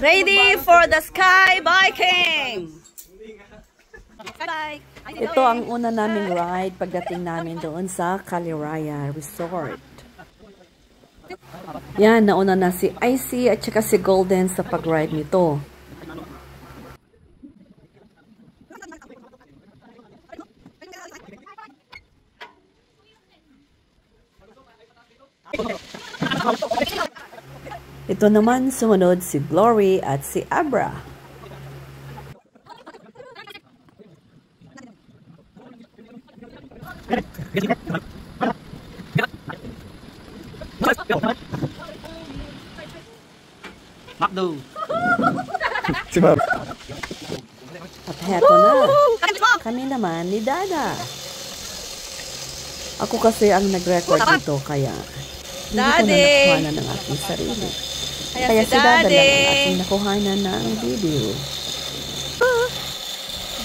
Ready for the sky biking! Bye! Ito ang una naming ride pagdating namin doon sa Caliraya Resort. Yan, nauna na si Icy at saka si Golden sa pag-ride nito. Ito naman sumunod si Glory at si Abra. Makdo. Si Ma'am. At heto na. Kami naman ni Dada. Ako kasi ang nag-record dito kaya hindi ko na nakuhanan ng aking sarili. Kaya si Dada lang ang aking nakuhanan ng video.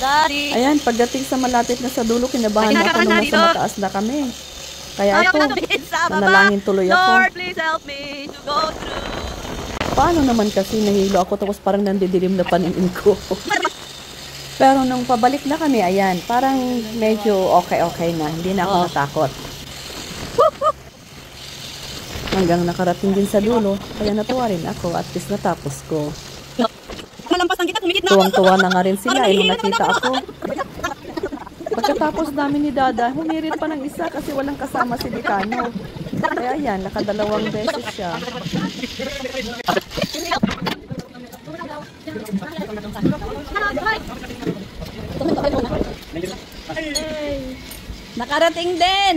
Daddy! Ayan, pagdating sa malapit na sa dulo, kinabahan ako nung nasa mataas na kami. Kaya ito, nanalangin tuloy ako. Lord, please help me to go through. Paano naman kasi nahilo ako tapos parang nandidilim na paningin ko. Pero nung pabalik na kami, ayan, parang medyo okay na. Hindi na ako natakot. Hanggang nakarating din sa dulo, kaya natuwa rin ako at least natapos ko. Tuwang-tuwa na nga rin sila nung nakita ako. Pagkatapos namin ni Dada, humirit pa ng isa kasi walang kasama si Decano. Kaya yan, nakadalawang beses siya. Nakarating din!